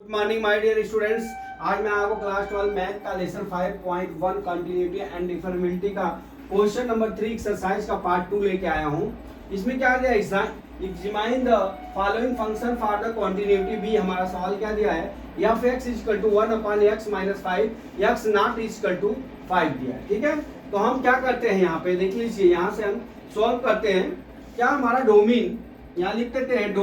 Good morning my dear students. आज मैं आपको क्लास 12 मैथ का लेसन 5.1 कंटिन्यूटी एंड डिफरेबिलिटी का क्वेश्चन नंबर 3 एक्सरसाइज का पार्ट 2 लेके आया हूं। इसमें क्या दिया, examine the following function for the continuity B. हमारा सवाल क्या दिया है, F X equal to 1/x-5 X not equal to 5 दिया है। ठीक है, तो हम क्या करते हैं, यहाँ पे देख लीजिए, यहाँ से हम सॉल्व करते हैं। क्या हमारा डोमेन, यहाँ लिख देते हैं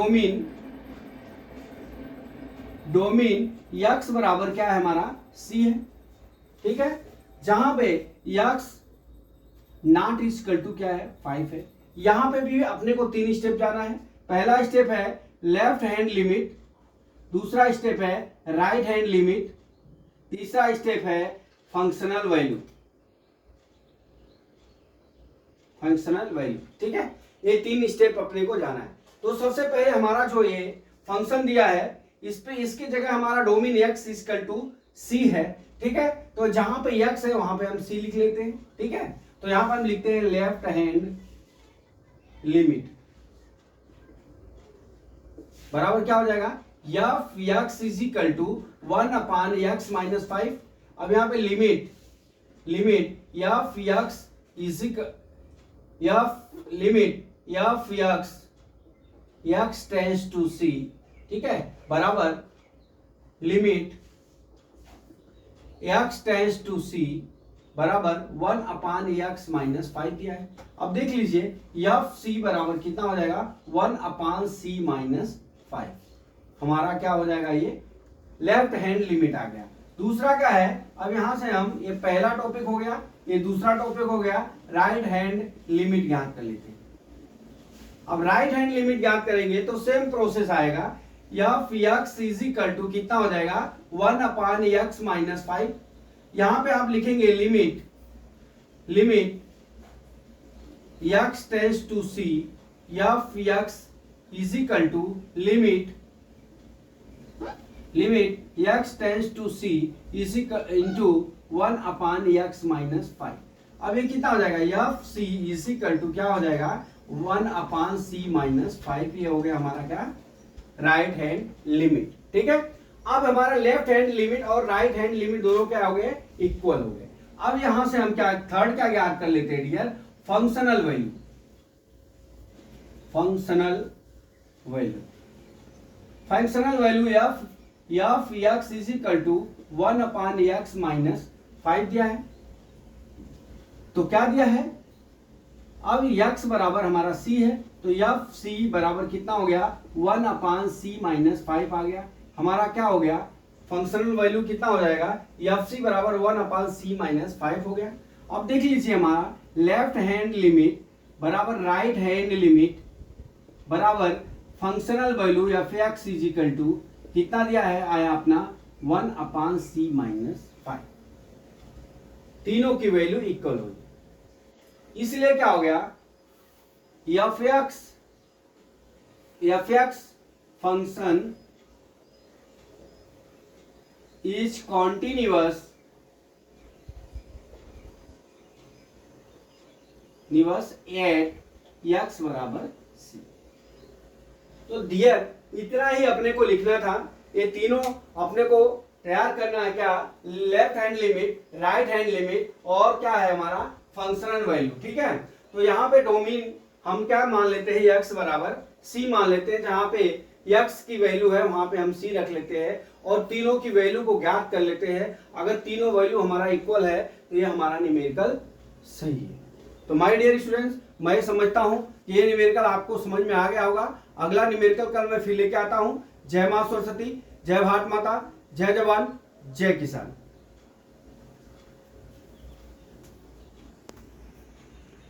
डोमेन यक्स बराबर क्या है हमारा सी है। ठीक है, जहां पे यक्स नॉट इक्वल टू क्या है 5 है। यहां पे भी अपने को 3 स्टेप जाना है। पहला स्टेप है लेफ्ट हैंड लिमिट, दूसरा स्टेप है राइट हैंड लिमिट, तीसरा स्टेप है फंक्शनल वैल्यू। ठीक है, ये 3 स्टेप अपने को जाना है। तो सबसे पहले हमारा जो ये फंक्शन दिया है, इस पे इसकी जगह हमारा डोमेन x इक्वल टू सी है। ठीक है, तो जहां पे x है वहां पे हम c लिख लेते हैं। ठीक है, तो यहां पर हम लिखते हैं लेफ्ट हैंड लिमिट बराबर क्या हो जाएगा, f x is equal to 1/x-5। अब यहां पे limit f x is x tends to c. ठीक है, बराबर limit x tends to c बराबर 1/x-5 दिया है। अब देख लीजिए एफ सी बराबर कितना हो जाएगा 1/c-5। हमारा क्या हो जाएगा, ये लेफ्ट हैंड लिमिट आ गया। दूसरा क्या है, अब यहां से हम, ये पहला टॉपिक हो गया, ये दूसरा टॉपिक हो गया, राइट हैंड लिमिट ज्ञात कर लेते हैं। अब राइट हैंड लिमिट ज्ञात करेंगे तो सेम प्रोसेस आएगा, F x is equal to कितना हो जाएगा 1/x-5। यहां पे आप लिखेंगे limit x tends to c, F x is equal to limit x tends to c is into 1/x-5। अब ये कितना हो जाएगा, F C is equal to क्या हो जाएगा 1/c-5। ये हो गया हमारा क्या, राइट हैंड लिमिट। ठीक है, अब हमारा लेफ्ट हैंड लिमिट और राइट हैंड लिमिट दोनों क्या हो गए, इक्वल हो गए। अब यहां से हम क्या थर्ड क्या ज्ञात कर लेते हैं dear, functional value F x is equal to 1/x-5 दिया है। तो क्या दिया है, अब x बराबर हमारा c है, तो एफ सी बराबर कितना हो गया 1/c-5 आ गया। हमारा क्या हो गया, फंक्शनल वैल्यू कितना हो जाएगा, एफ सी बराबर 1/c-5 हो गया। अब देख लीजिए हमारा लेफ्ट हैंड लिमिट बराबर राइट हैंड लिमिट बराबर functional value F x is equal to कितना दिया है, आया अपना 1/c-5। तीनों की वैल्यू इक्वल हो, इसलिए क्या हो गया, F X function is continuous at X बराबर सी। तो डियर इतना ही अपने को लिखना था। ये तीनों अपने को तैयार करना है, क्या, left hand limit, right hand limit और क्या है हमारा फंक्शनल वैल्यू। ठीक है, तो यहाँ पे डोमेन हम क्या मान लेते हैं, x बराबर c मान लेते हैं। जहां पे x की वैल्यू है वहां पे हम c रख लेते हैं और तीनों की वैल्यू को ज्ञात कर लेते हैं। अगर तीनों वैल्यू हमारा इक्वल है तो ये हमारा न्यूमेरिकल सही है। तो माय डियर स्टूडेंट्स, मैं समझता हूं कि ये न्यूमेरिकल आपको समझ में आ गया होगा। अगला न्यूमेरिकल कल मैं फिर लेके आता हूं। जय मां सरस्वती, जय भारत माता, जय जवान, जय किसान।